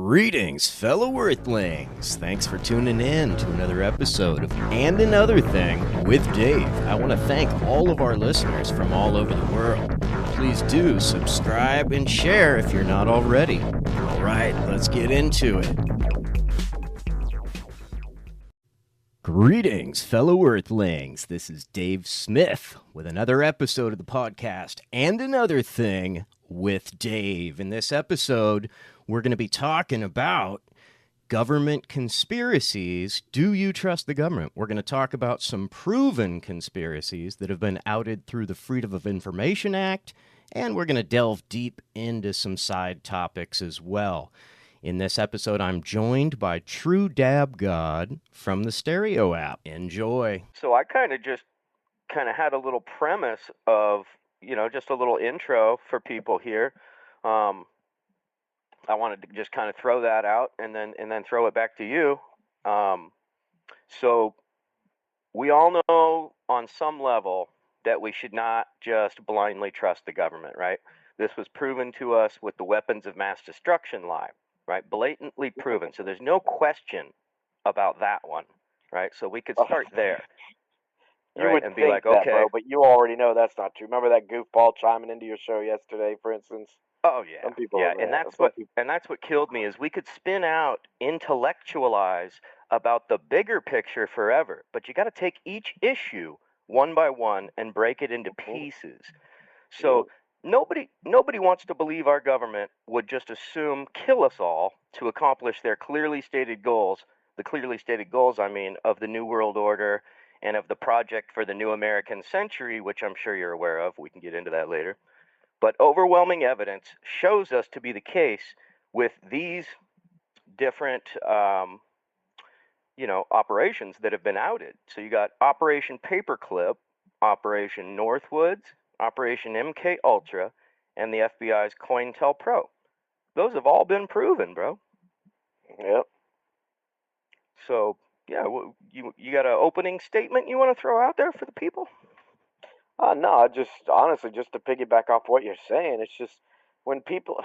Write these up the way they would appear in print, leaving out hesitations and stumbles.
Greetings, fellow Earthlings. Thanks for tuning in to another episode of And Another Thing with Dave. I want to thank all of our listeners from all over the world. Please do subscribe and share if you're not already. All right, let's get into it. Greetings, fellow Earthlings. This is Dave Smith with another episode of the podcast And Another Thing with Dave. In this episode, we're going to be talking about government conspiracies. Do you trust the government? We're going to talk about some proven conspiracies that have been outed through the Freedom of Information Act, and we're going to delve deep into some side topics as well. In this episode, I'm joined by True Dab God from the Stereo app. Enjoy. So I kind of had a little premise of, just a little intro for people here. I wanted to just kind of throw that out and then throw it back to you. So we all know on some level that we should not just blindly trust the government, right? This was proven to us with the weapons of mass destruction lie, right? Blatantly proven. So there's no question about that one, right? So we could start there. You right? And be like, okay, bro, but you already know that's not true. Remember that goofball chiming into your show yesterday, for instance? Oh yeah, some people and that's what killed me is we could spin out, intellectualize about the bigger picture forever, but you got to take each issue one by one and break it into pieces. So nobody wants to believe our government would just assume kill us all to accomplish their clearly stated goals. The clearly stated goals, I mean, of the New World Order and of the Project for the New American Century, which I'm sure you're aware of. We can get into that later. But overwhelming evidence shows us to be the case with these different, operations that have been outed. So you got Operation Paperclip, Operation Northwoods, Operation MK Ultra, and the FBI's COINTELPRO. Those have all been proven, bro. Yep. So, yeah, you got an opening statement you want to throw out there for the people? No, honestly, just to piggyback off what you're saying, it's just when people,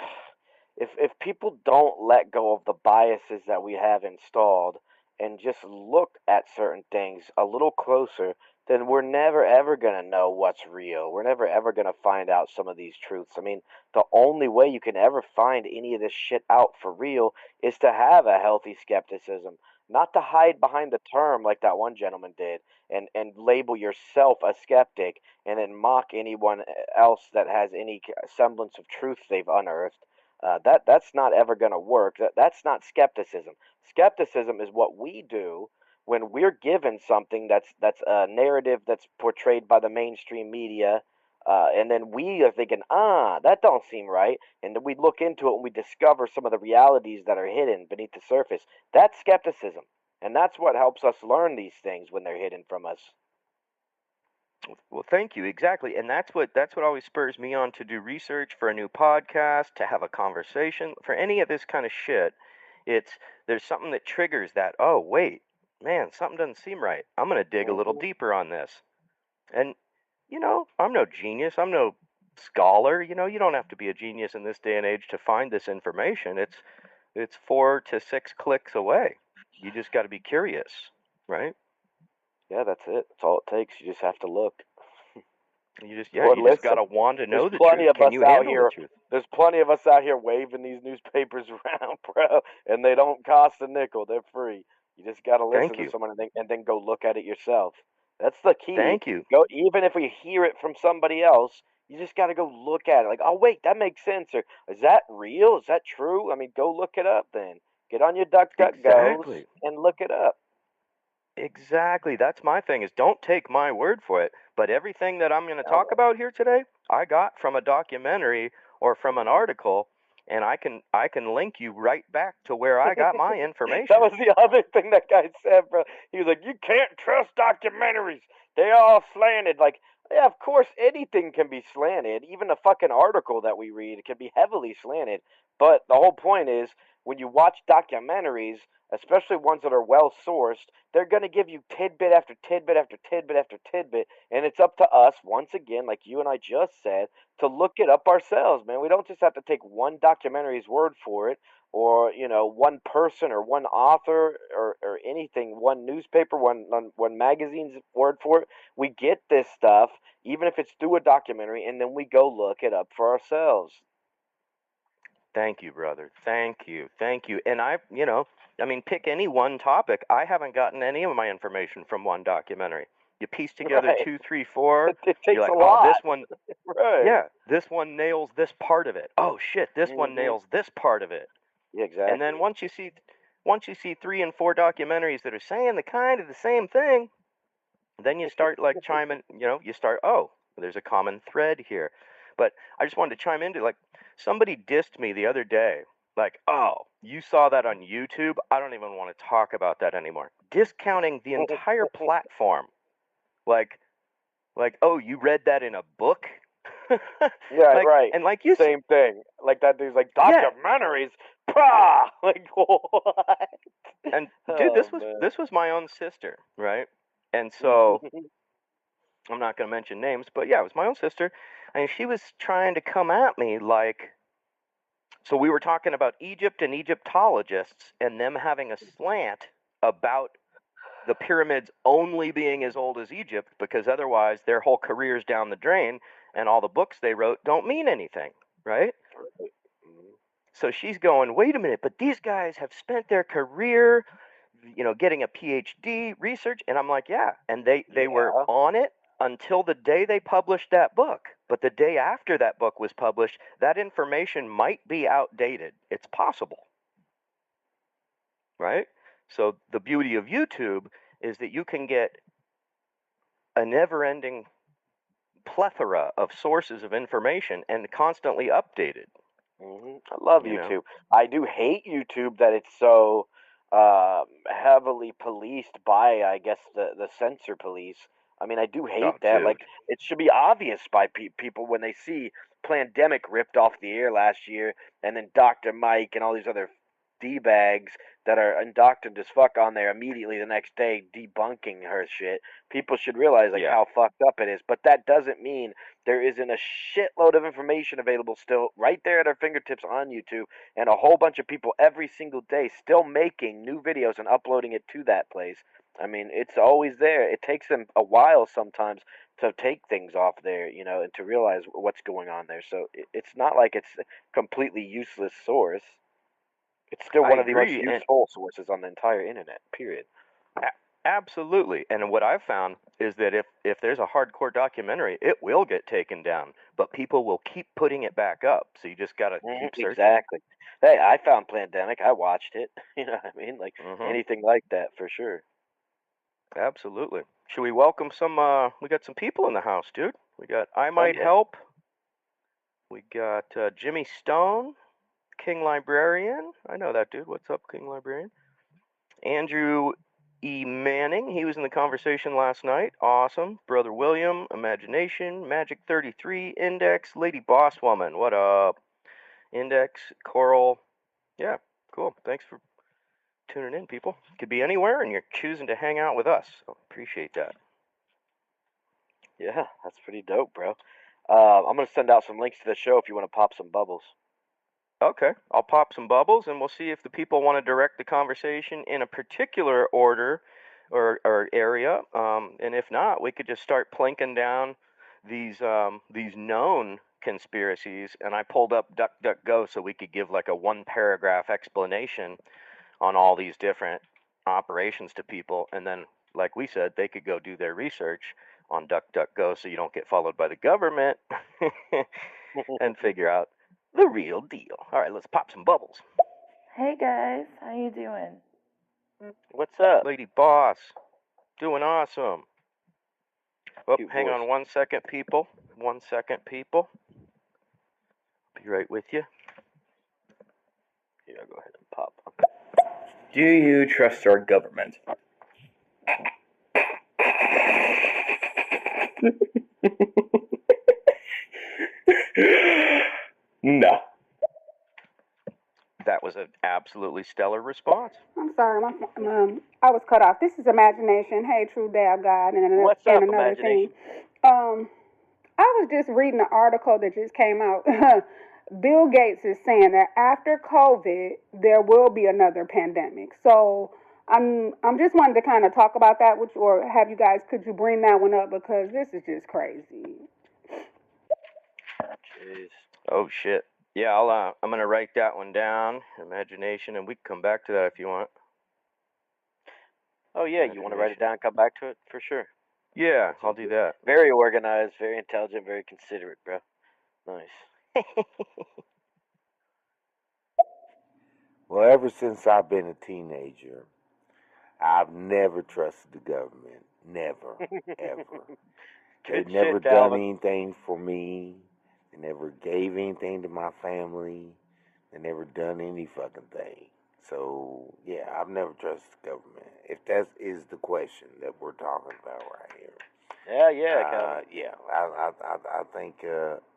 if people don't let go of the biases that we have installed and just look at certain things a little closer, then we're never ever going to know what's real. We're never ever going to find out some of these truths. I mean, the only way you can ever find any of this shit out for real is to have a healthy skepticism, not to hide behind the term like that one gentleman did and label yourself a skeptic and then mock anyone else that has any semblance of truth they've unearthed. That's not ever going to work. That's not skepticism. Skepticism is what we do when we're given something that's a narrative that's portrayed by the mainstream media, and then we are thinking, that don't seem right, and then we look into it and we discover some of the realities that are hidden beneath the surface. That's skepticism, and that's what helps us learn these things when they're hidden from us. Well, thank you. Exactly. And that's what always spurs me on to do research for a new podcast, to have a conversation, for any of this kind of shit. There's something that triggers that, oh, wait, man, something doesn't seem right. I'm going to dig a little deeper on this. And, I'm no genius. I'm no scholar. You don't have to be a genius in this day and age to find this information. It's 4 to 6 clicks away. You just got to be curious, right? Yeah, that's it. That's all it takes. You just have to look. You just got to want to know the truth. Can you handle the truth? There's plenty of us out here waving these newspapers around, bro, and they don't cost a nickel. They're free. You just got to listen to someone and then go look at it yourself. That's the key. Thank you. Even if we hear it from somebody else, you just got to go look at it. Like, oh, wait, that makes sense. Or, is that real? Is that true? I mean, go look it up then. Get on your DuckDuckGo and look it up. Exactly. That's my thing, is don't take my word for it. But everything that I'm going to talk about here today, I got from a documentary or from an article, and I can link you right back to where I got my information. That was the other thing that guy said, bro. He was like, you can't trust documentaries. They're all slanted. Like, yeah, of course, anything can be slanted. Even a fucking article that we read can be heavily slanted. But the whole point is, when you watch documentaries, especially ones that are well sourced, they're going to give you tidbit after tidbit after tidbit after tidbit, and it's up to us, once again, like you and I just said, to look it up ourselves, man. We don't just have to take one documentary's word for it. or one person or one author or anything, one newspaper, one magazine's word for it. We get this stuff even if it's through a documentary, and then we go look it up for ourselves. Thank you, brother. Thank you. And pick any one topic. I haven't gotten any of my information from one documentary. You piece together Right. 2, 3, 4. It You're takes like, a oh, lot. this one, Right. yeah, this one nails this part of it. Oh shit, this one Mhm. nails this part of it. Yeah, And exactly. then once you see 3 and 4 documentaries that are saying the kind of the same thing, then you start like chiming, oh, there's a common thread here. But I just wanted to chime into, like, somebody dissed me the other day. Like, oh, you saw that on YouTube? I don't even want to talk about that anymore. Discounting the entire platform. Like, oh, you read that in a book? Yeah, right. And like you said, Same thing. Like that dude's like, yeah. documentaries? Pah! Like, what? And dude, Oh, man. this was my own sister, right? And so I'm not going to mention names, but yeah, it was my own sister. And she was trying to come at me like, so we were talking about Egypt and Egyptologists and them having a slant about the pyramids only being as old as Egypt, because otherwise their whole career's down the drain and all the books they wrote don't mean anything, right? So she's going, wait a minute, but these guys have spent their career, getting a PhD, research. And I'm like, yeah. And they were Yeah. on it until the day they published that book. But the day after that book was published, that information might be outdated. It's possible, right? So the beauty of YouTube is that you can get a never-ending plethora of sources of information and constantly updated. I love You know? YouTube. I do hate YouTube that it's so heavily policed by, I guess, the censor police. I mean, I do Oh, hate that. Like, dude. it should be obvious by people when they see Plandemic ripped off the air last year, and then Dr. Mike and all these other D-bags that are indoctrined as fuck on there immediately the next day debunking her shit. People should realize, like, Yeah. how fucked up it is. But that doesn't mean there isn't a shitload of information available still right there at our fingertips on YouTube, and a whole bunch of people every single day still making new videos and uploading it to that place. I mean, it's always there. It takes them a while sometimes to take things off there, and to realize what's going on there. So it's not like it's a completely useless source. It's still I one of the most agree. And useful sources on the entire internet, period. absolutely. And what I've found is that if there's a hardcore documentary, it will get taken down, but people will keep putting it back up. So you just got to keep searching. Exactly. Hey, I found Plandemic. I watched it. You know what I mean? Like Mhm. anything like that for sure. Absolutely. Should we welcome some we got some people in the house, dude. We got I Send Might it. Help. We got Jimmy Stone, King Librarian. I know that dude. What's up, King Librarian? Andrew E. Manning. He was in the conversation last night. Awesome. Brother William, Imagination, Magic 33, Index, Lady Boss Woman. What up? Index, Coral. Yeah, cool. Thanks for tuning in, people. Could be anywhere, and you're choosing to hang out with us. So appreciate that. Yeah, that's pretty dope, bro. I'm gonna send out some links to the show if you want to pop some bubbles. Okay, I'll pop some bubbles, and we'll see if the people want to direct the conversation in a particular order or area. And if not, we could just start planking down these known conspiracies. And I pulled up DuckDuckGo so we could give like a one paragraph explanation on all these different operations to people, and then, like we said, they could go do their research on DuckDuckGo so you don't get followed by the government and figure out the real deal. All right, let's pop some bubbles. Hey guys, how you doing? What's up? Lady Boss, doing awesome. Oh, Cute hang voice. on 1 second, people. 1 second, people. Be right with you. Yeah, go ahead and pop. Do you trust our government? No. That was an absolutely stellar response. I'm sorry, I was cut off. This is Imagination. Hey, True Dab God, and What's up, another thing. Imagination? I was just reading an article that just came out Bill Gates is saying that after COVID, there will be another pandemic. So I'm just wanting to kind of talk about that with you, or have you guys, could you bring that one up, because this is just crazy. Jeez. Oh shit. Yeah, I'm gonna write that one down. Imagination, and we can come back to that if you want. Oh yeah, you want to write it down, come back to it for sure. Yeah, I'll do that. Very organized, very intelligent, very considerate, bro. Nice. Well, ever since I've been a teenager, I've never trusted the government. Never, ever. They've Good never shit, done Calvin. anything for me. They never gave anything to my family. They never done any fucking thing. So, yeah, I've never trusted the government. If that is the question that we're talking about right here. Yeah, Calvin. Yeah, I think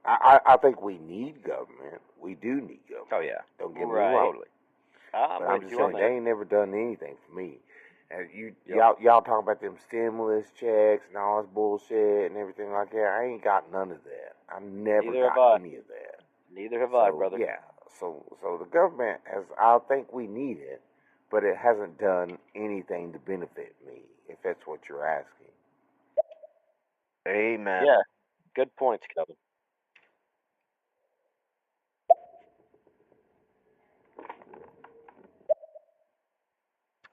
I think we need government. We do need government. Oh yeah. Don't get me Right. wrong. Totally. I'm But I'm with just you on saying, they that. ain't never done anything for me. And Yep. y'all talking about them stimulus checks and all this bullshit and everything like that. I ain't got none of that. I never Neither have got I. any of that. Neither have I, So brother. yeah, so the government has. I think we need it, but it hasn't done anything to benefit me. If that's what you're asking. Amen. Yeah. Good points, Calvin.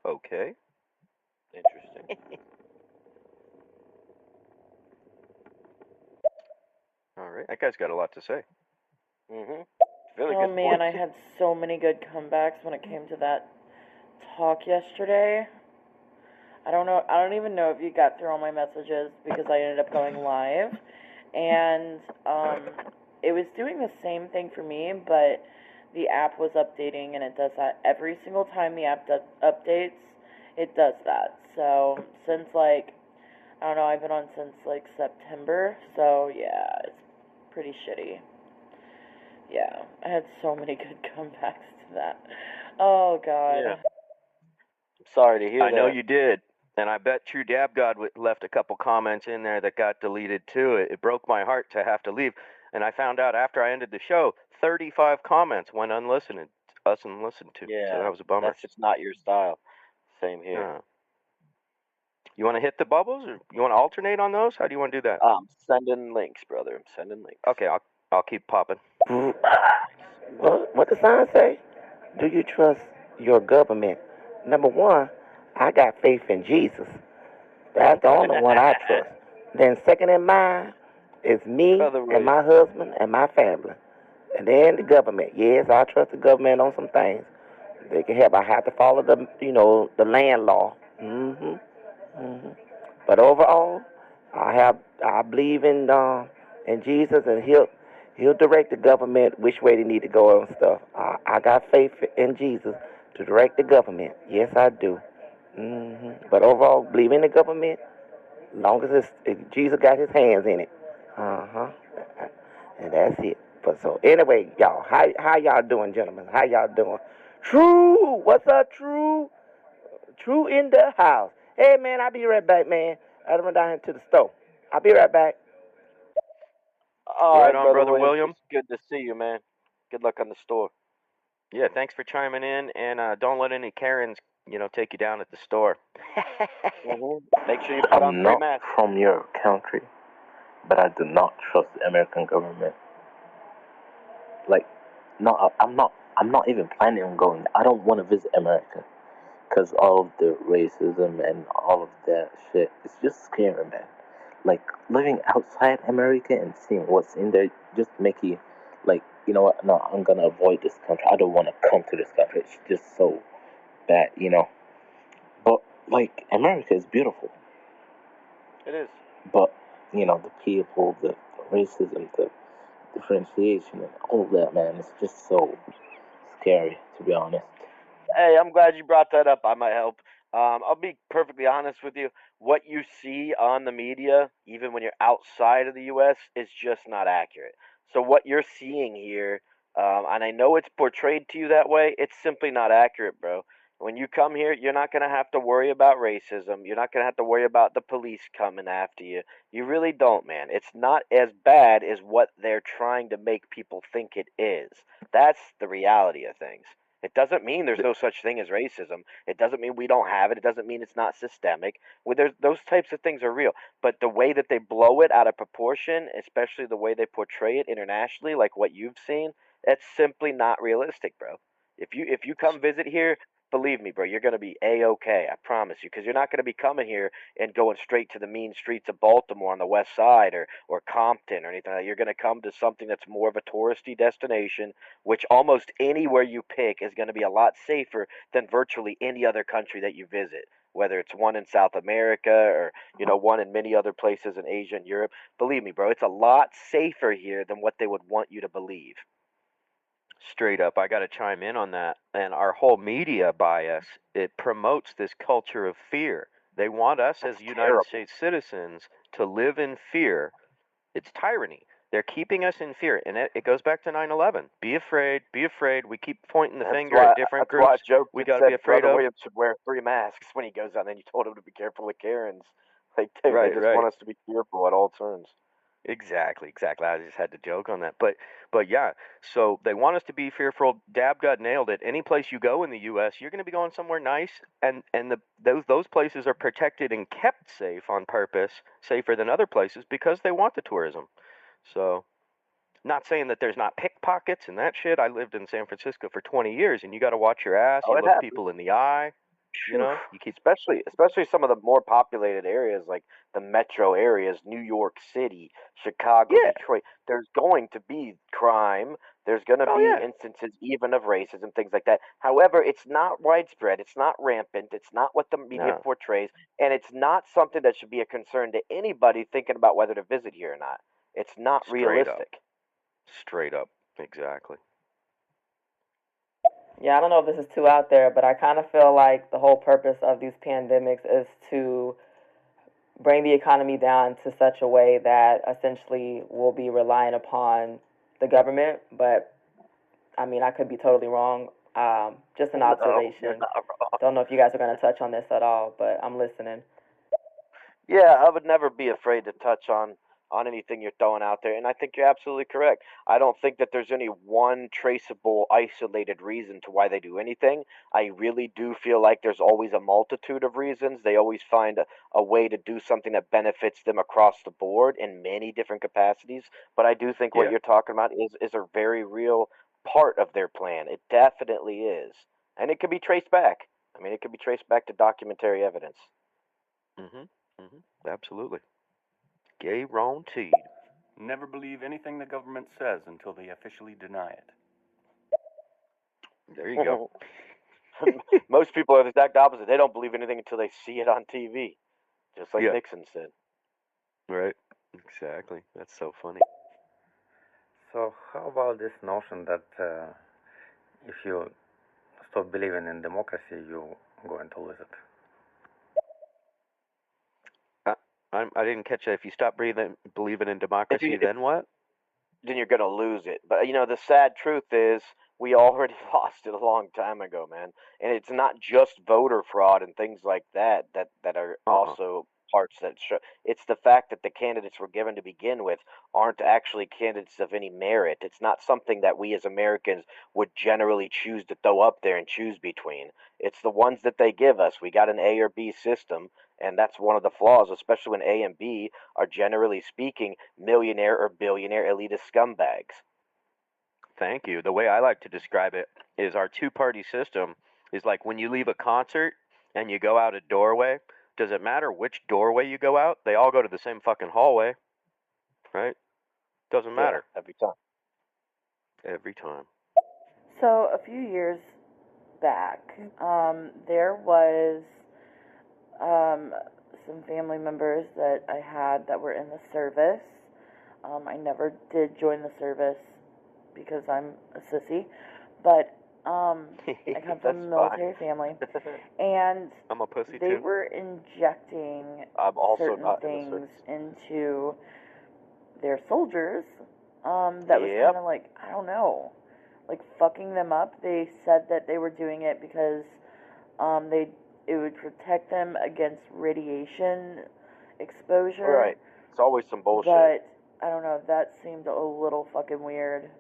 Okay. Interesting. All right. That guy's got a lot to say. Really Oh good man, points. I had so many good comebacks when it came to that talk yesterday. I don't even know if you got through all my messages because I ended up going live. And it was doing the same thing for me, but the app was updating, and it does that every single time the app updates. It does that. So since I don't know, I've been on since September. So yeah, it's pretty shitty. Yeah, I had so many good comebacks to that. Oh god. Yeah. I'm sorry to hear I know that. you did. And I bet True Dab God left a couple comments in there that got deleted too. It broke my heart to have to leave. And I found out after I ended the show, 35 comments went unlistened, unlistened to. Yeah. So that was a bummer. That's just not your style. Same here. Yeah. You want to hit the bubbles, or you want to alternate on those? How do you want to do that? I'm sending links, brother. I'm sending links. Okay, I'll keep popping. What the sign say? Do you trust your government? Number one, I got faith in Jesus. That's the only one I trust. Then second in mine is me Brother and William. my husband and my family. And then the government. Yes, I trust the government on some things. They can help. I have to follow the land law. But overall, I believe in Jesus, and he'll direct the government which way they need to go and stuff. I got faith in Jesus to direct the government. Yes, I do. But overall, believe in the government, long as Jesus got his hands in it. And that's it. But so anyway, y'all, how y'all doing, gentlemen? How y'all doing? True, what's up, True? True in the house. Hey man, I'll be right back, man. I run down here to the store. I'll be right back. All Right right, on, Brother William. William. It's good to see you, man. Good luck on the store. Yeah, thanks for chiming in, and don't let any Karens, take you down at the store. Make sure you put on I'm 3 not masks. from your country, but I do not trust the American government. Like, no, I'm not even planning on going. I don't want to visit America because all of the racism and all of that shit. It's just scary, man. Like living outside America and seeing what's in there just make you like, you know what? No, I'm gonna avoid this country. I don't want to come to this country. It's just so bad. But like America is beautiful. It is. But the people, the racism, the differentiation, and all that, man, it's just so scary, to be honest. Hey, I'm glad you brought that up. I might help. I'll be perfectly honest with you. What you see on the media, even when you're outside of the U.S., is just not accurate. So what you're seeing here, and I know it's portrayed to you that way, it's simply not accurate, bro. When you come here, you're not going to have to worry about racism. You're not going to have to worry about the police coming after you. You really don't, man. It's not as bad as what they're trying to make people think it is. That's the reality of things. It doesn't mean there's no such thing as racism. It doesn't mean we don't have it. It doesn't mean it's not systemic. Well, those types of things are real. But the way that they blow it out of proportion, especially the way they portray it internationally, like what you've seen, that's simply not realistic, bro. If you come visit here, believe me, bro, you're gonna be a-okay. I promise you, because you're not gonna be coming here and going straight to the mean streets of Baltimore on the west side or Compton or anything like that. You're gonna come to something that's more of a touristy destination, which almost anywhere you pick is gonna be a lot safer than virtually any other country that you visit. Whether it's one in South America or one in many other places in Asia and Europe, believe me, bro, it's a lot safer here than what they would want you to believe. Straight up, I got to chime in on that. And our whole media bias, it promotes this culture of fear. They want us as United terrible. States citizens to live in fear. It's tyranny. They're keeping us in fear. And it goes back to 9/11. Be afraid, be afraid. We keep pointing the finger at different That's why I groups joked we and got to be said afraid Brother of. Williams should wear 3 masks when he goes out. And then you told him to be careful of Karens. Like, dude, Right, they just right. want us to be fearful at all turns. Exactly, exactly. I just had to joke on that. But yeah, so they want us to be fearful. Dab got nailed it. Any place you go in the US, you're going to be going somewhere nice, and those places are protected and kept safe on purpose, safer than other places because they want the tourism. So, not saying that there's not pickpockets and that shit. I lived in San Francisco for 20 years, and you got to watch your ass. Oh, You it look happens. people in the eye. You know, you keep Especially some of the more populated areas like the metro areas, New York City, Chicago, yeah. Detroit. There's going to be crime. There's going to Oh be yeah. instances even of racism, things like that. However, it's not widespread. It's not rampant. It's not what the media No. portrays, and it's not something that should be a concern to anybody thinking about whether to visit here or not. It's not Straight up. realistic. Straight up. Exactly. Yeah, I don't know if this is too out there, but I kind of feel like the whole purpose of these pandemics is to bring the economy down to such a way that essentially we'll be relying upon the government. But I mean, I could be totally wrong. Just an No, you're observation. not wrong. Don't know if you guys are going to touch on this at all, but I'm listening. Yeah, I would never be afraid to touch on anything you're throwing out there, and I think you're absolutely correct. I don't think that there's any one traceable, isolated reason to why they do anything. I really do feel like there's always a multitude of reasons. They always find a way to do something that benefits them across the board in many different capacities. But I do think what Yeah. you're talking about is a very real part of their plan. It definitely is, and it can be traced back. I mean, it can be traced back to documentary evidence. Mhm. Mhm. Absolutely. Guaranteed. Never believe anything the government says until they officially deny it. There you go. Most people are the exact opposite. They don't believe anything until they see it on TV, just like Yeah. Nixon said. Right. Exactly. That's so funny. So, how about this notion that if you stop believing in democracy, you go into lose it? I didn't catch that. If you stop believing in democracy, then what? Then you're gonna lose it. But the sad truth is we already lost it a long time ago, man. And it's not just voter fraud and things like that are also parts that show. It's the fact that the candidates we're given to begin with aren't actually candidates of any merit. It's not something that we as Americans would generally choose to throw up there and choose between. It's the ones that they give us. We got an A or B system, and that's one of the flaws, especially when A and B are generally speaking millionaire or billionaire elitist scumbags. Thank you. The way I like to describe it is our two-party system is like when you leave a concert and you go out a doorway. Does it matter which doorway you go out? They all go to the same fucking hallway, right? Doesn't matter. Yeah, every time. Every time. So a few years back, there was some family members that I had that were in the service. I never did join the service because I'm a sissy, but I come from a military family, and I'm a pussy they too. were injecting I'm also certain not in the things service. into their soldiers that was Yep. kind of like, I don't know, like fucking them up. They said that they were doing it because It would protect them against radiation exposure. Right. It's always some bullshit. But I don't know. That seemed a little fucking weird.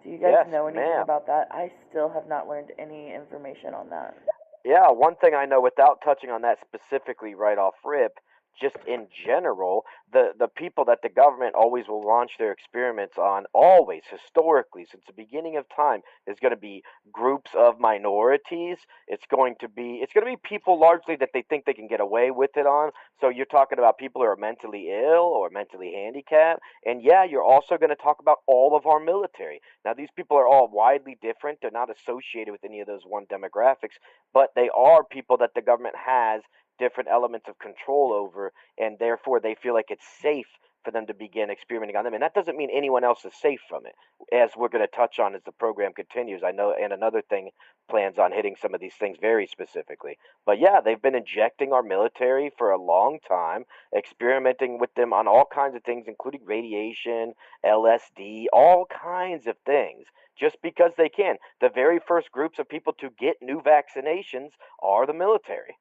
Do you guys know anything about that? I still have not learned any information on that. Yeah, one thing I know without touching on that specifically right off rip, just in general, the people that the government always will launch their experiments on, always historically since the beginning of time, is going to be groups of minorities. It's going to be people largely that they think they can get away with it on. So you're talking about people who are mentally ill or mentally handicapped, and yeah, you're also going to talk about all of our military. Now these people are all widely different. They're not associated with any of those one demographics, but they are people that the government has different elements of control over, and therefore they feel like it's safe for them to begin experimenting on them. And that doesn't mean anyone else is safe from it, as we're going to touch on as the program continues. I know, and another thing plans on hitting some of these things very specifically. But yeah, they've been injecting our military for a long time, experimenting with them on all kinds of things, including radiation, LSD, all kinds of things, just because they can. The very first groups of people to get new vaccinations are the military.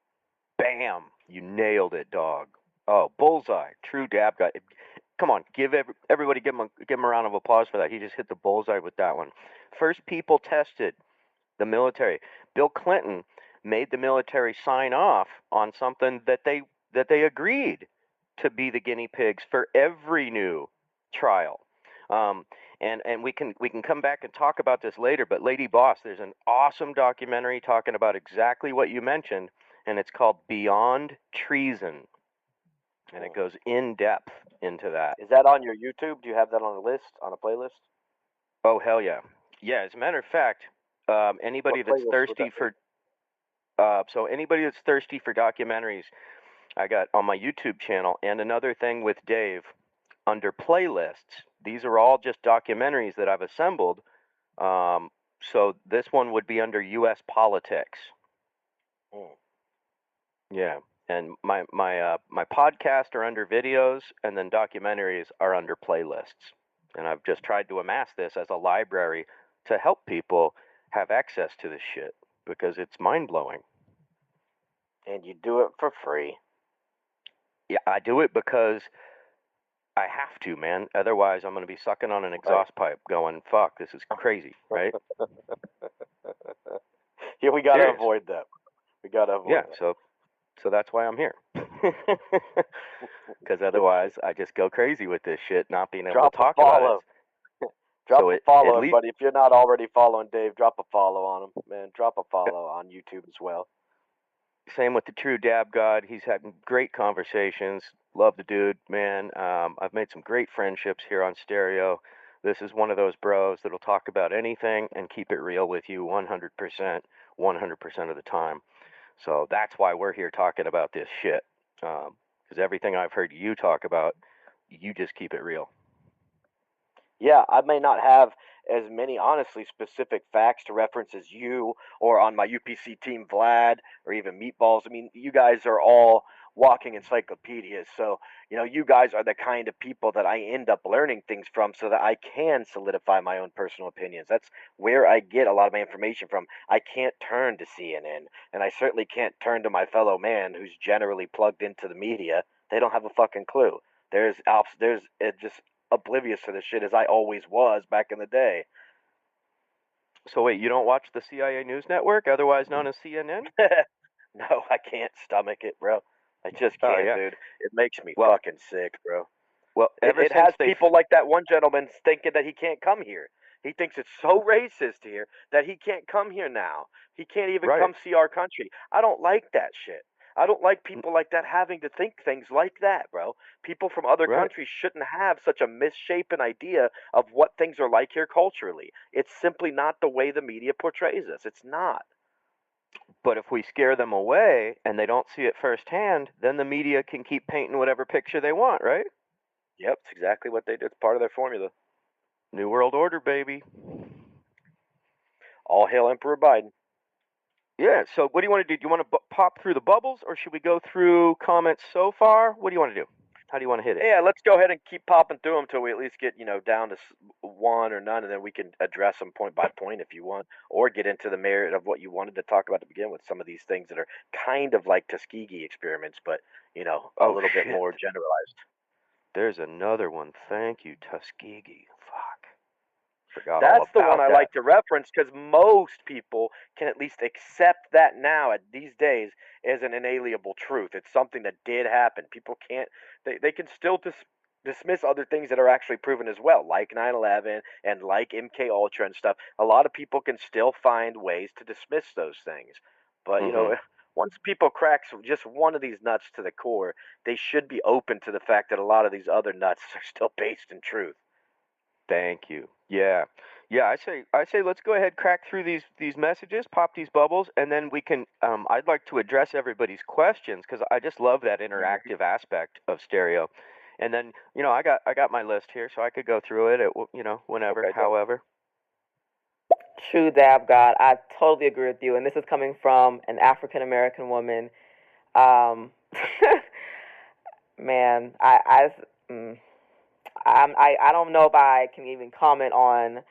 Bam! You nailed it, dog. Oh, bullseye. True dab guy. Come on, everybody give him a round of applause for that. He just hit the bullseye with that one. First people tested, the military. Bill Clinton made the military sign off on something that they agreed to be the guinea pigs for every new trial. And we can come back and talk about this later. But Lady Boss, there's an awesome documentary talking about exactly what you mentioned, and it's called Beyond Treason, and it goes in depth into that. Is that on your YouTube? Do you have that on a list, on a playlist? Oh hell yeah, yeah. As a matter of fact, anybody that's thirsty for anybody that's thirsty for documentaries, I got on my YouTube channel, and another thing with Dave, under playlists. These are all just documentaries that I've assembled. So this one would be under U.S. politics. Yeah, and my podcasts are under videos, and then documentaries are under playlists. And I've just tried to amass this as a library to help people have access to this shit, because it's mind-blowing. And you do it for free. Yeah, I do it because I have to, man. Otherwise, I'm going to be sucking on an exhaust pipe going, fuck, this is crazy, right? Yeah, we got to avoid that. We got to avoid that. Yeah, so that's why I'm here. Because otherwise, I just go crazy with this shit, not being able to talk about it. Drop a follow, everybody. If you're not already following Dave, drop a follow on him, man. Drop a follow on YouTube as well. Same with the True Dab God. He's had great conversations. Love the dude, man. I've made some great friendships here on Stereo. This is one of those bros that'll talk about anything and keep it real with you 100%, 100% of the time. So that's why we're here talking about this shit. Because everything I've heard you talk about, you just keep it real. Yeah, I may not have as many, honestly, specific facts to reference as you, or on my UPC team, Vlad, or even Meatballs. I mean, you guys are all walking encyclopedias. So, you guys are the kind of people that I end up learning things from so that I can solidify my own personal opinions. That's where I get a lot of my information from. I can't turn to CNN, and I certainly can't turn to my fellow man who's generally plugged into the media. They don't have a fucking clue. There's just oblivious to this shit as I always was back in the day. So wait, you don't watch the CIA News Network, otherwise known as CNN? No, I can't stomach it, bro. I just can't, dude. It makes me fucking sick, bro. Well, it has people like that one gentleman thinking that he can't come here. He thinks it's so racist here that he can't come here now. He can't even come see our country. I don't like that shit. I don't like people like that having to think things like that, bro. People from other countries shouldn't have such a misshapen idea of what things are like here culturally. It's simply not the way the media portrays us. It's not. But if we scare them away and they don't see it firsthand, then the media can keep painting whatever picture they want, right? Yep, it's exactly what they do. It's part of their formula. New World Order, baby. All hail Emperor Biden. Yeah, so what do you want to do? Do you want to pop through the bubbles, or should we go through comments so far? What do you want to do? How do you want to hit it? Yeah, let's go ahead and keep popping through them till we at least get down to one or none, and then we can address them point by point if you want, or get into the merit of what you wanted to talk about to begin with. Some of these things that are kind of like Tuskegee experiments, but a little bit more generalized. There's another one. Thank you, Tuskegee. Fuck. Forgot That's all the about one I that. like to reference because most people can at least accept that now at these days as an inalienable truth. It's something that did happen. People can't, they can still dismiss other things that are actually proven as well, like 9/11 and like MK Ultra and stuff. A lot of people can still find ways to dismiss those things. But, once people crack just one of these nuts to the core, they should be open to the fact that a lot of these other nuts are still based in truth. Thank you. Yeah. Yeah, I say let's go ahead, crack through these messages, pop these bubbles, and then we can I'd like to address everybody's questions cuz I just love that interactive aspect of stereo. And then, I got my list here so I could go through it at whenever, however. True, Dab God. I totally agree with you, and this is coming from an African American woman. Man, I don't know if I can even comment on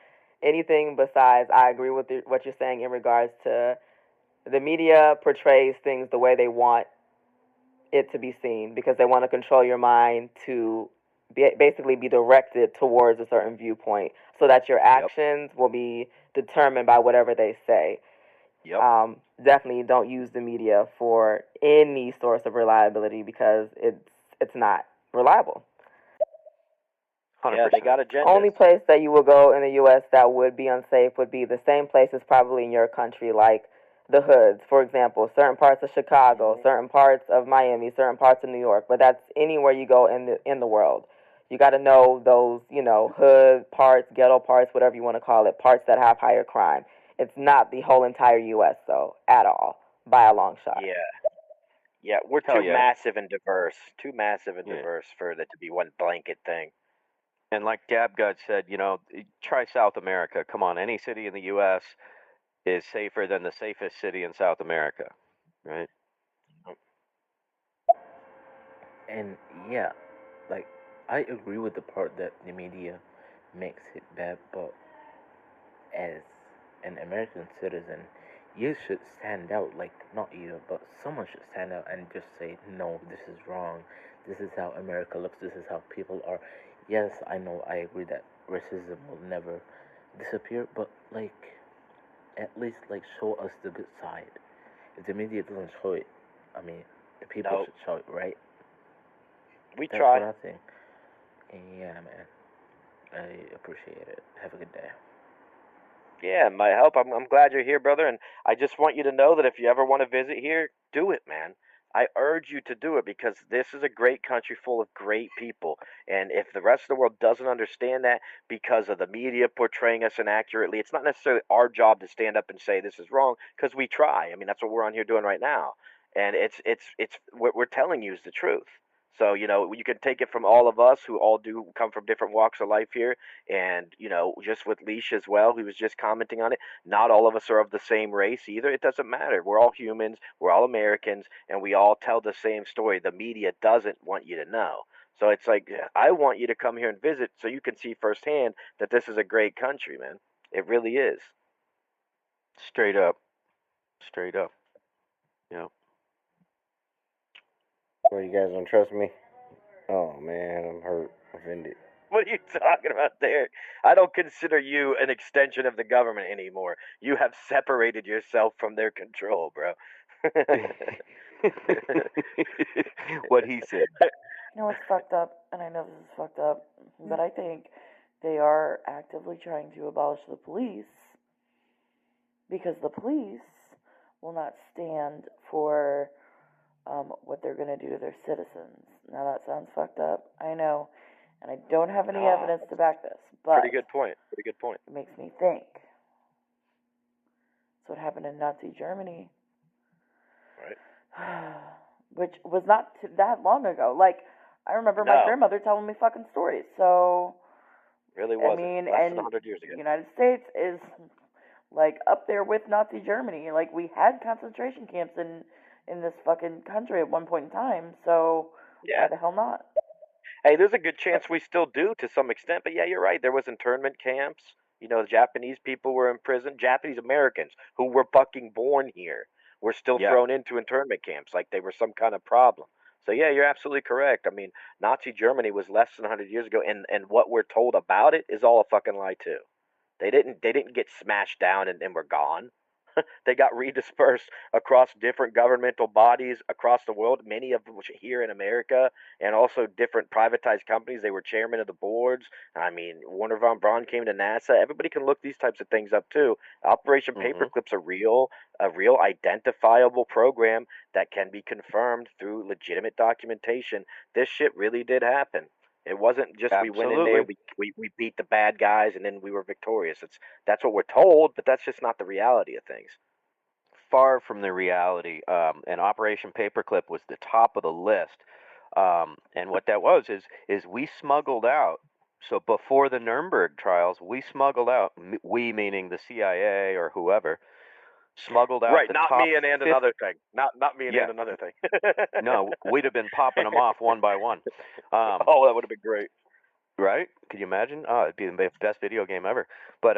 anything besides I agree with what you're saying in regards to the media portrays things the way they want it to be seen because they want to control your mind to basically be directed towards a certain viewpoint so that your actions will be determined by whatever they say. Yep. Definitely don't use the media for any source of reliability because it's not reliable. 100%. Yeah, they got agendas. Only place that you will go in the U.S. that would be unsafe would be the same places probably in your country, like the hoods, for example, certain parts of Chicago, certain parts of Miami, certain parts of New York. But that's anywhere you go in the world. You got to know those, hood parts, ghetto parts, whatever you want to call it, parts that have higher crime. It's not the whole entire U.S. though, at all, by a long shot. Yeah, we're too massive and diverse, diverse for that to be one blanket thing. And like Dab God said, try South America. Come on, any city in the U.S. is safer than the safest city in South America, right? And yeah, like I agree with the part that the media makes it bad, but as an American citizen, you should stand out. Like not you, but someone should stand out and just say, no, this is wrong. This is how America looks. This is how people are. Yes, I know. I agree that racism will never disappear, but like at least like show us the good side. If the media doesn't show it, I mean, the people should show it, right? We That's try. what I think. And yeah, man. I appreciate it. Have a good day. Yeah, it might help. I'm glad you're here, brother, and I just want you to know that if you ever want to visit here, do it, man. I urge you to do it because this is a great country full of great people. And if the rest of the world doesn't understand that because of the media portraying us inaccurately, it's not necessarily our job to stand up and say this is wrong because we try. I mean, that's what we're on here doing right now. And it's what we're telling you is the truth. So, you can take it from all of us who all do come from different walks of life here. And, just with Leash as well, who was just commenting on it, not all of us are of the same race either. It doesn't matter. We're all humans, we're all Americans, and we all tell the same story. The media doesn't want you to know. So it's like, I want you to come here and visit so you can see firsthand that this is a great country, man. It really is. Straight up. Straight up. Yep. Well, you guys don't trust me? Oh, man, I'm hurt, offended. What are you talking about there? I don't consider you an extension of the government anymore. You have separated yourself from their control, bro. What he said. You know what's fucked up, and I know this is fucked up, but I think they are actively trying to abolish the police because the police will not stand for what they're going to do to their citizens. Now that sounds fucked up, I know, and I don't have any evidence to back this, but Pretty good point. it makes me think. That's what happened in Nazi Germany. Right. Which was not that long ago. Like, I remember my grandmother telling me fucking stories, so... Really wasn't. I mean, less and than 100 years ago. The United States is, like, up there with Nazi Germany. Like, we had concentration camps in this fucking country at one point in time, so why the hell not? Hey, there's a good chance we still do to some extent, but yeah, you're right. There was internment camps. Japanese people were in prison. Japanese Americans who were fucking born here were still Yeah. thrown into internment camps like they were some kind of problem. So yeah, you're absolutely correct. I mean, Nazi Germany was less than 100 years ago, and what we're told about it is all a fucking lie too. They didn't get smashed down and were gone. They got redispersed across different governmental bodies across the world, many of which here in America, and also different privatized companies. They were chairman of the boards. I mean, Warner von Braun came to NASA. Everybody can look these types of things up too. Operation Mm-hmm. Paperclip's a real identifiable program that can be confirmed through legitimate documentation. This shit really did happen. It wasn't just we went in there, Absolutely. we beat the bad guys, and then we were victorious. That's what we're told, but that's just not the reality of things. Far from the reality. And Operation Paperclip was the top of the list. And what that is we smuggled out. So before the Nuremberg trials, we smuggled out. We meaning the CIA or whoever smuggled out Right, the not top me and 50. another thing. Not me and Yeah, another thing. no, we'd have been popping them off one by one. Oh, that would have been great. Right? Could you imagine? Oh, it'd be the best video game ever. But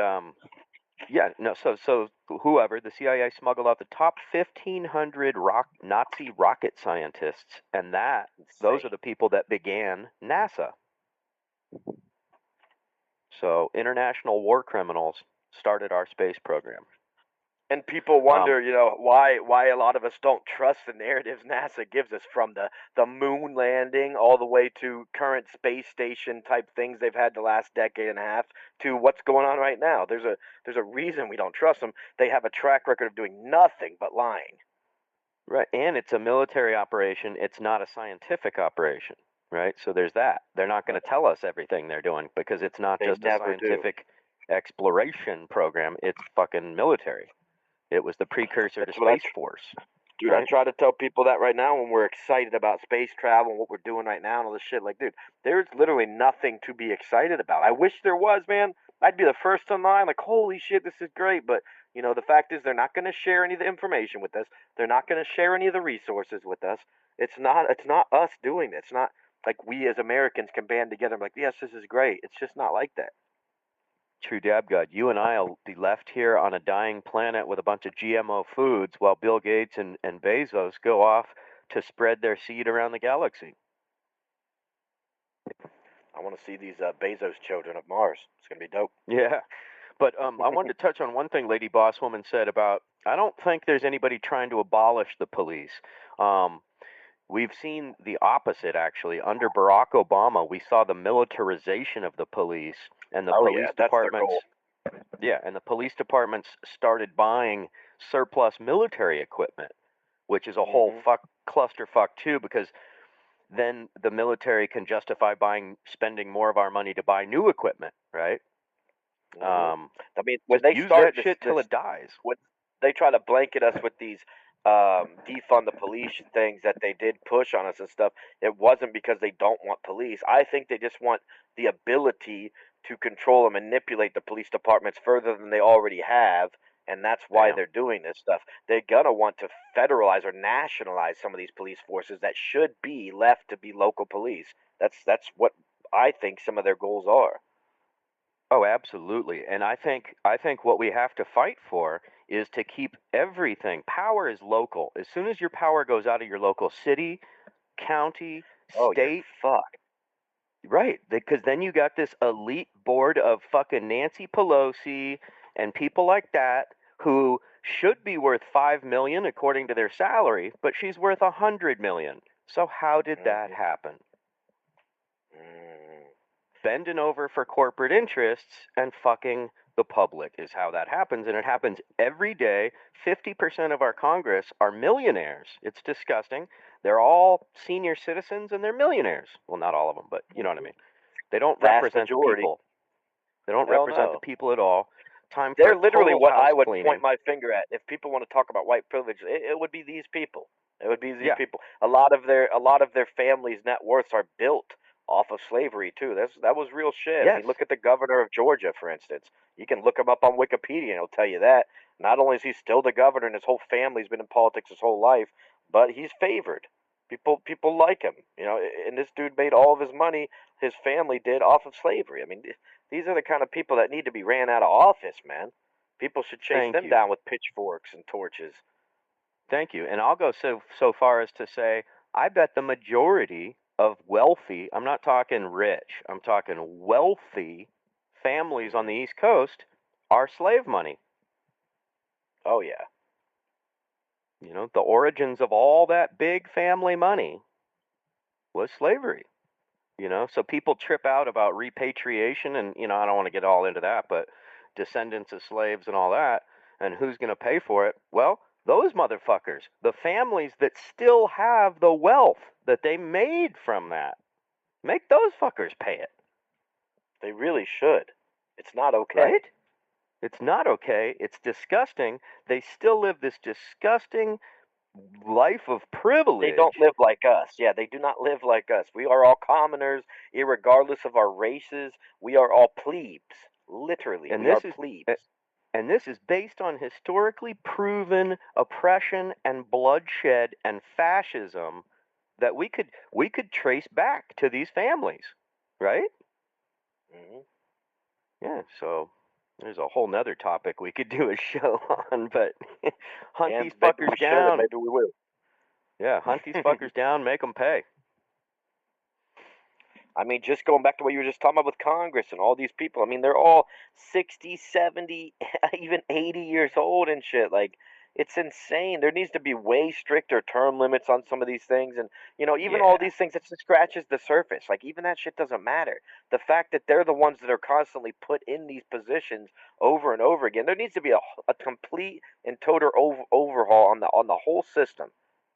yeah, no. So whoever the CIA smuggled out the top 1,500 Nazi rocket scientists, and those are Insane. the people that began NASA. So international war criminals started our space program. And people Um, wonder, why a lot of us don't trust the narratives NASA gives us, from the moon landing all the way to current space station type things they've had the last decade and a half to what's going on right now. There's a reason we don't trust them. They have a track record of doing nothing but lying. right, and it's a military operation. It's not a scientific operation, right? So there's that. They're not going to tell us everything they're doing because it's not They just a never do. scientific exploration program. It's fucking military. It was the precursor to That's what Space Force, Dude, I right? try to tell people that right now when we're excited about space travel and what we're doing right now and all this shit. Like, dude, there's literally nothing to be excited about. I wish there was, man. I'd be the first in line. Like, holy shit, this is great. But, the fact is they're not going to share any of the information with us. They're not going to share any of the resources with us. It's not us doing this. It's not like we as Americans can band together and be like, yes, this is great. It's just not like that. True dab god. You and I'll be left here on a dying planet with a bunch of GMO foods while Bill Gates and Bezos go off to spread their seed around the galaxy. I want to see these Bezos children of Mars. It's going to be dope. Yeah. But I wanted to touch on one thing Lady Bosswoman said about I don't think there's anybody trying to abolish the police. Um, we've seen the opposite, actually. Under Barack Obama, we saw the militarization of the police and the Oh, police yeah, that's their departments. goal. Yeah, and the police departments started buying surplus military equipment, which is a whole Hmm. clusterfuck too, because then the military can justify spending more of our money to buy new equipment, right? Hmm. I mean, when Just they use that start this shit till this it dies. when they try to blanket us with these defund the police things that they did push on us and stuff, it wasn't because they don't want police. I think they just want the ability to control and manipulate the police departments further than they already have, and that's why Damn. they're doing this stuff. They're gonna want to federalize or nationalize some of these police forces that should be left to be local police. That's what I think some of their goals are. Oh, absolutely. And I think what we have to fight for is to keep everything. Power is local. As soon as your power goes out of your local city, county, Oh, you're state, fucked. right, because then you got this elite board of fucking Nancy Pelosi and people like that who should be worth 5 million according to their salary, but she's worth 100 million. So how did that Hmm. happen? Mm. Bending over for corporate interests and fucking the public is how that happens, and it happens every day. 50% of our Congress are millionaires. It's disgusting. They're all senior citizens and they're millionaires. Well, not all of them, but you know what I mean. They don't Vast represent the majority. people. They don't Hell represent the no. people at all. Time for They're a literally total what house I would point cleaning. my finger at. If people want to talk about white privilege, it would be these people. It would be these Yeah. people. A lot of their families' net worths are built off of slavery too. That was real shit. I Yes. mean, look at the governor of Georgia, for instance. You can look him up on Wikipedia, and it'll tell you that. Not only is he still the governor, and his whole family's been in politics his whole life, but he's favored. People like him, and this dude made all of his money, his family did, off of slavery. I mean, these are the kind of people that need to be ran out of office, man. People should chase Thank them you. down with pitchforks and torches. Thank you. And I'll go so far as to say I bet the majority of wealthy, I'm not talking rich, I'm talking wealthy families on the East Coast are slave money. Oh yeah. The origins of all that big family money was slavery. So people trip out about repatriation, and I don't want to get all into that, but descendants of slaves and all that, and who's going to pay for it? Well, those motherfuckers, the families that still have the wealth that they made from that, make those fuckers pay it. They really should. It's not okay. Right? It's not okay. It's disgusting. They still live this disgusting life of privilege. They don't live like us. Yeah, they do not live like us. We are all commoners, irregardless of our races. We are all plebes. Literally, we are plebes. And this is based on historically proven oppression and bloodshed and fascism that we could trace back to these families, right? Mm-hmm. Yeah, so there's a whole nother topic we could do a show on, but hunt these fuckers down. Maybe we will. Yeah, hunt these fuckers down, make them pay. I mean, just going back to what you were just talking about with Congress and all these people. I mean, they're all 60, 70, even 80 years old and shit. Like, it's insane. There needs to be way stricter term limits on some of these things. And, even all these things, it just scratches the surface. Like, even that shit doesn't matter. The fact that they're the ones that are constantly put in these positions over and over again, there needs to be a complete and total overhaul on the whole system.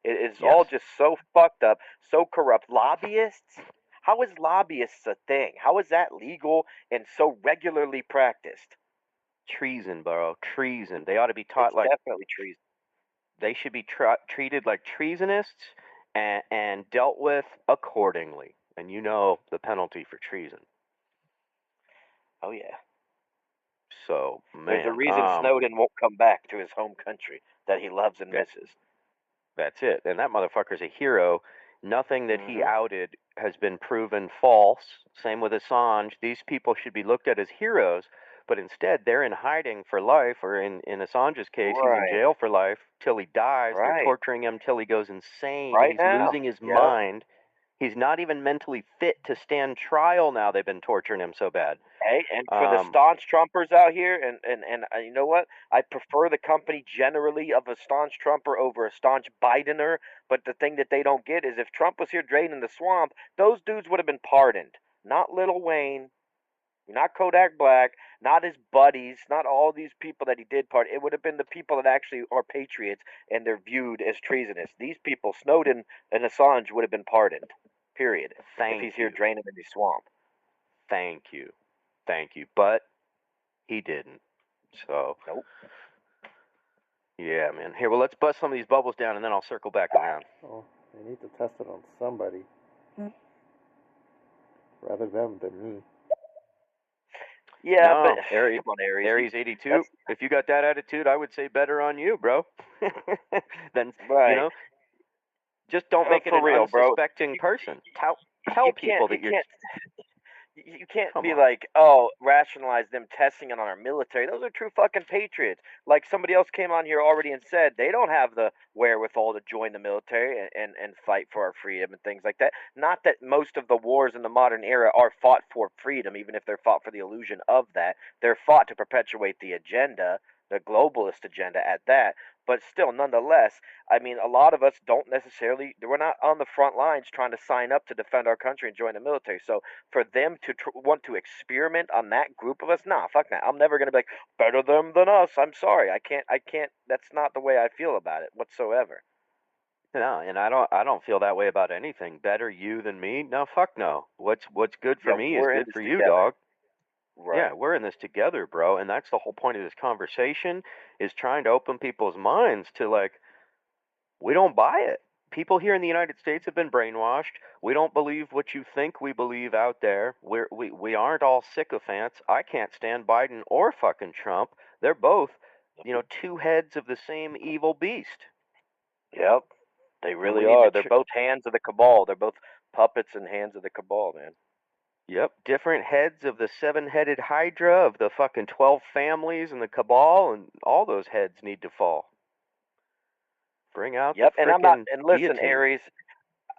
It is all just so fucked up, so corrupt. Lobbyists? How is lobbyists a thing? How is that legal and so regularly practiced? Treason, bro. Treason. They ought to be taught like definitely treason. They should be treated like treasonists and dealt with accordingly. And the penalty for treason. Oh yeah. So, man, there's a reason Snowden won't come back to his home country that he loves and misses. That's it. And that motherfucker's a hero. Nothing that he outed has been proven false. Same with Assange. These people should be looked at as heroes, but instead they're in hiding for life, or in Assange's case, he's in jail for life till he dies. They're torturing him till he goes insane. He's losing his mind. He's not even mentally fit to stand trial now. They've been torturing him so bad. Hey, and for the staunch Trumpers out here, and you know what? I prefer the company generally of a staunch Trumper over a staunch Bidener. But the thing that they don't get is if Trump was here draining the swamp, those dudes would have been pardoned. Not Lil Wayne, not Kodak Black, not his buddies, not all these people that he did pardon. It would have been the people that actually are patriots and they're viewed as treasonous. These people, Snowden and Assange, would have been pardoned. Period. If he's here draining in the swamp. Thank you. But he didn't. So. Nope. Yeah, man. Here, well, let's bust some of these bubbles down, and then I'll circle back around. Oh, they need to test it on somebody. Rather them than me. Yeah, no, but Aries, come on, Aries. Aries 82. If you got that attitude, I would say better on you, bro. Then just don't make it an unsuspecting person. Tell people that you're. You can't be like, rationalize them testing it on our military. Those are true fucking patriots. Like somebody else came on here already and said they don't have the wherewithal to join the military and fight for our freedom and things like that. Not that most of the wars in the modern era are fought for freedom, even if they're fought for the illusion of that. They're fought to perpetuate the agenda, the globalist agenda at that. But still, nonetheless, I mean, a lot of us don't necessarily, we're not on the front lines trying to sign up to defend our country and join the military. So for them to want to experiment on that group of us, nah, fuck that. I'm never going to be like, better them than us. I'm sorry. I can't, that's not the way I feel about it whatsoever. No, and I don't feel that way about anything. Better you than me? No, fuck no. What's good for me is good for you, dog. Right. Yeah, we're in this together, bro. And that's the whole point of this conversation, is trying to open people's minds to, like, we don't buy it. People here in the United States have been brainwashed. We don't believe what you think we believe out there. We aren't all sycophants. I can't stand Biden or fucking Trump. They're both, two heads of the same evil beast. Yep. They And really we need are. to They're both hands of the cabal. They're both puppets and hands of the cabal, man. Yep, different heads of the seven-headed hydra of the fucking 12 families and the cabal, and all those heads need to fall. Bring out Yep, the and I'm not. frickin' And listen, guillotine. Aries,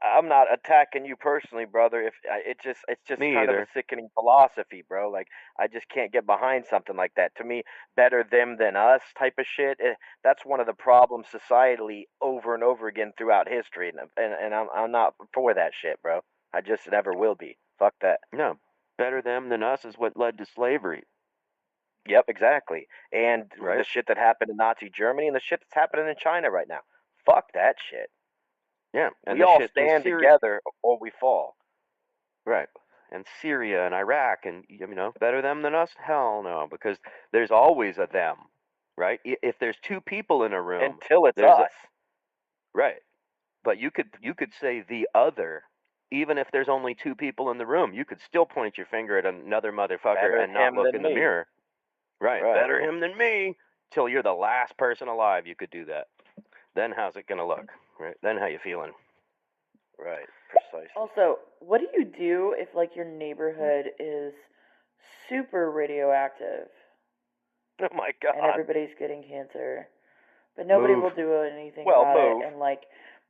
I'm not attacking you personally, brother. If it's just Me kind of a either. sickening philosophy, bro. Like I just can't get behind something like that. To me, better them than us type of shit. That's one of the problems societally over and over again throughout history, and I'm not for that shit, bro. I just never will be. Fuck that. No, better them than us is what led to slavery, Yep, exactly. And the right? shit that happened in Nazi Germany and the shit that's happening in China right now. Fuck that shit. Yeah, and We the all shit in stand Syria, together or we fall. right? And Syria and Iraq, and better them than us? Hell no, because there's always a them, right? If there's two people in a room, Until it's there's a us. right. But you could say the other, even if there's only two people in the room. You could still point your finger at another motherfucker Better and not him look than in the me. mirror. Right. Right. Better him than me. Till you're the last person alive you could do that. Then how's it gonna look? Right. Then how you feeling? Right. Precisely. Also, what do you do if like your neighborhood is super radioactive Oh my god. and everybody's getting cancer, but nobody Move. will do anything Well, about it? move. And like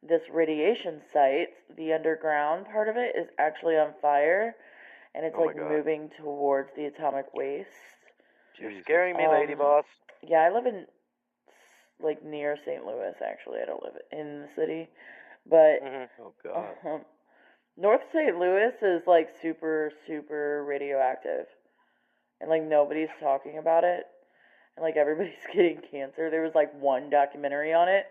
this radiation site, the underground part of it is actually on fire, and it's Oh my like God. moving towards the atomic waste. You're Jesus. scaring me, lady boss. Yeah, I live in like near St. Louis. Actually, I don't live in the city, but Oh God. North St. Louis is like super radioactive, and like nobody's talking about it, and like everybody's getting cancer. There was like one documentary on it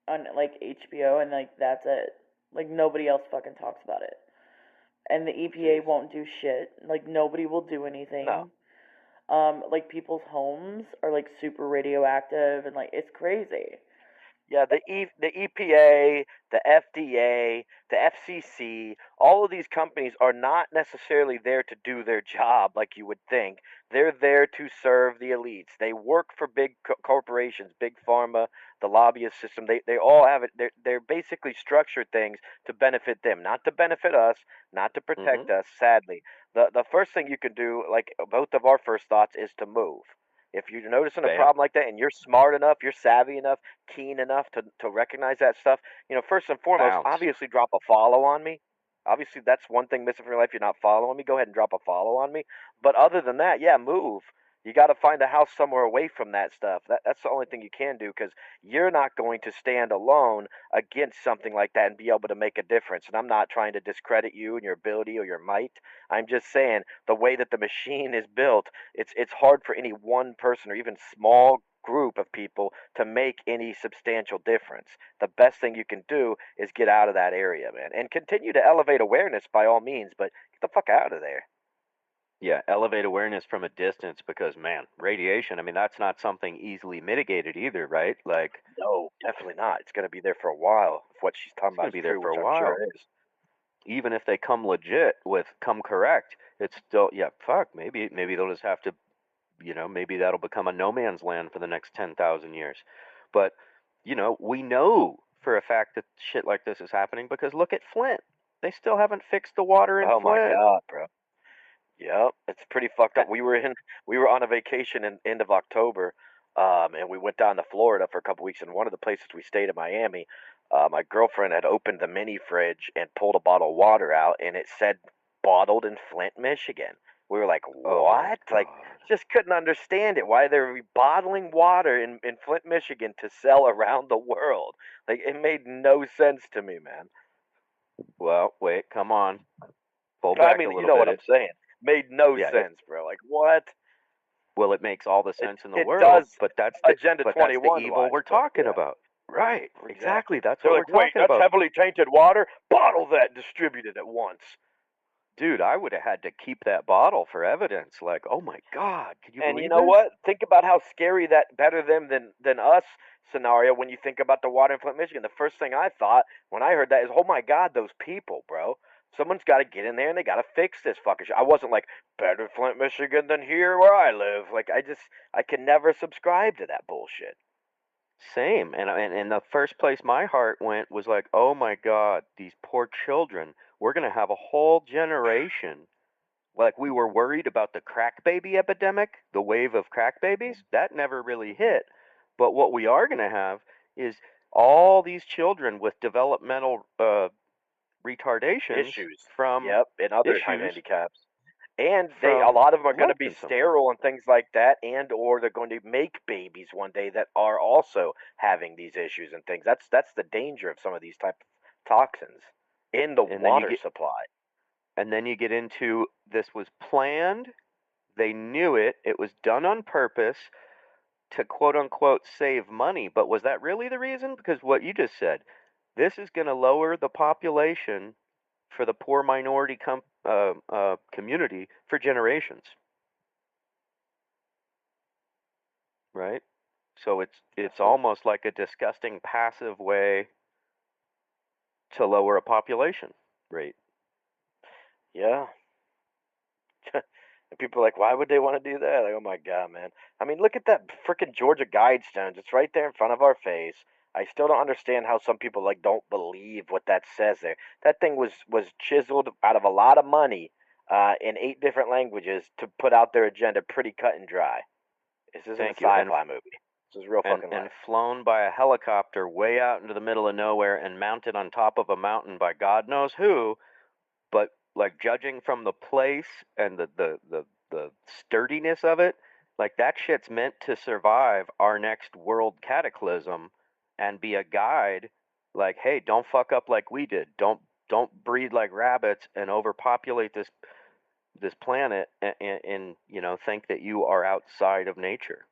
on like HBO, and like that's it. Like nobody else fucking talks about it, and the EPA won't do shit. Like nobody will do anything. No. Like people's homes are like super radioactive, and like it's crazy. Yeah, the EPA, the FDA, the FCC, all of these companies are not necessarily there to do their job like you would think. They're there to serve the elites. They work for big corporations, big pharma, the lobbyist system. They all have it. They're basically structured things to benefit them, not to benefit us, not to protect us. Sadly, the first thing you can do, like both of our first thoughts, is to move. If you're noticing a Bam. problem like that and you're smart enough, you're savvy enough, keen enough to recognize that stuff, first and foremost, Bounce. obviously drop a follow on me. Obviously, that's one thing missing from your life. You're not following me. Go ahead and drop a follow on me. But other than that, yeah, move. You got to find a house somewhere away from that stuff. That's the only thing you can do because you're not going to stand alone against something like that and be able to make a difference. And I'm not trying to discredit you and your ability or your might. I'm just saying the way that the machine is built, it's hard for any one person or even small group of people to make any substantial difference. The best thing you can do is get out of that area, man, and continue to elevate awareness by all means, but get the fuck out of there. Yeah, elevate awareness from a distance because, man, radiation, I mean, that's not something easily mitigated either, right? Like, No, definitely not. It's going to be there for a while if what she's talking it's going about to be is there true, for a which I'm sure while. it is. Even if they come legit come correct, it's still, yeah, fuck, maybe they'll just have to, maybe that'll become a no man's land for the next 10,000 years. But, we know for a fact that shit like this is happening because look at Flint. They still haven't fixed the water in Oh my Flint. god, bro. Yep, it's pretty fucked up. We were on a vacation in end of October, and we went down to Florida for a couple weeks. And one of the places we stayed in Miami, my girlfriend had opened the mini fridge and pulled a bottle of water out, and it said bottled in Flint, Michigan. We were like, Oh my what? Like, God. just couldn't understand it. Why they're bottling water in Flint, Michigan to sell around the world? Like, it made no sense to me, man. Well, wait, come on. Pull I back a mean, you little know bit. what I'm saying. Made no Yeah, sense, bro. Like, what? well, it makes all the sense in the It world, does but Agenda that's the 21 evil wise, we're but talking yeah, about. Right. Exactly. That's They're what we're like, wait, talking that's about. heavily tainted water. Bottle that, distribute it at once. Dude, I would have had to keep that bottle for evidence. Like, oh my God, can you And you believe know this? what? Think about how scary that better them than us scenario when you think about the water in Flint, Michigan. The first thing I thought when I heard that is, oh my God, those people, bro. Someone's got to get in there and they got to fix this fucking shit. I wasn't like, better Flint, Michigan than here where I live. Like, I can never subscribe to that bullshit. Same. And the first place my heart went was like, oh my God, these poor children. We're going to have a whole generation. Like, we were worried about the crack baby epidemic, the wave of crack babies. That never really hit. But what we are going to have is all these children with developmental retardations Issues. from Yep, and other type issues handicaps. And a from lot of them are going to love be consumption. sterile and things like that, and or they're going to make babies one day that are also having these issues and things. That's the danger of some of these type of toxins in the And then water supply. and then you get into, this was planned. They knew it. It was done on purpose to quote unquote save money. But was that really the reason? Because what you just said, this is going to lower the population for the poor minority community for generations. Right? So it's almost like a disgusting passive way to lower a population rate. Yeah. And people are like, why would they want to do that? Like, oh my God, man. I mean, look at that freaking Georgia Guidestones. It's right there in front of our face. I still don't understand how some people like don't believe what that says there. That thing was chiseled out of a lot of money in 8 different languages to put out their agenda pretty cut and dry. This isn't a sci-fi movie. This is real fucking And life. flown by a helicopter way out into the middle of nowhere and mounted on top of a mountain by God knows who. But like, judging from the place and the sturdiness of it, like, that shit's meant to survive our next world cataclysm and be a guide. Like, hey, don't fuck up like we did. Don't breed like rabbits and overpopulate this planet and think that you are outside of nature.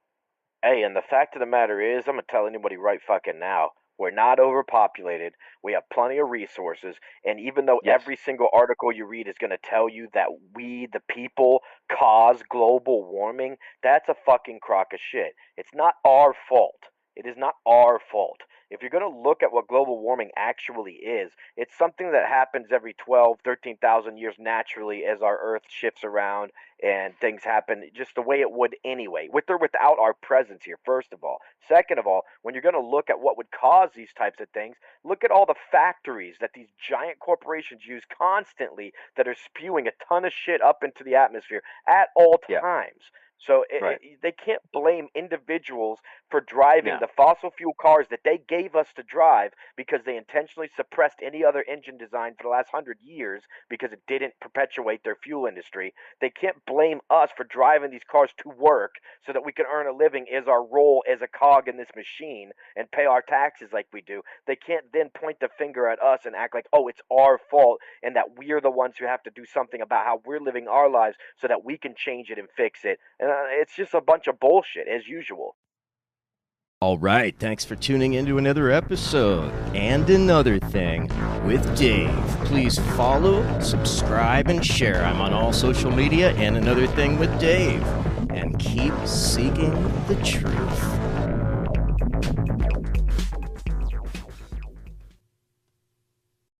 Hey, and the fact of the matter is, I'm gonna tell anybody right fucking now, we're not overpopulated. We have plenty of resources, and even though Yes. every single article you read is gonna tell you that we, the people, cause global warming, that's a fucking crock of shit. It's not our fault. It is not our fault. If you're going to look at what global warming actually is, it's something that happens every 12, 13,000 years naturally as our Earth shifts around and things happen just the way it would anyway, with or without our presence here, first of all. Second of all, when you're going to look at what would cause these types of things, look at all the factories that these giant corporations use constantly that are spewing a ton of shit up into the atmosphere at all times. So they can't blame individuals for driving the fossil fuel cars that they gave us to drive because they intentionally suppressed any other engine design for the last 100 years because it didn't perpetuate their fuel industry. They can't blame us for driving these cars to work so that we can earn a living as our role as a cog in this machine and pay our taxes like we do. They can't then point the finger at us and act like, oh, it's our fault and that we're the ones who have to do something about how we're living our lives so that we can change it and fix it. And it's just a bunch of bullshit, as usual. All right, thanks for tuning into another episode and another thing with Dave. Please follow, subscribe, and share. I'm on all social media and another thing with Dave. And keep seeking the truth.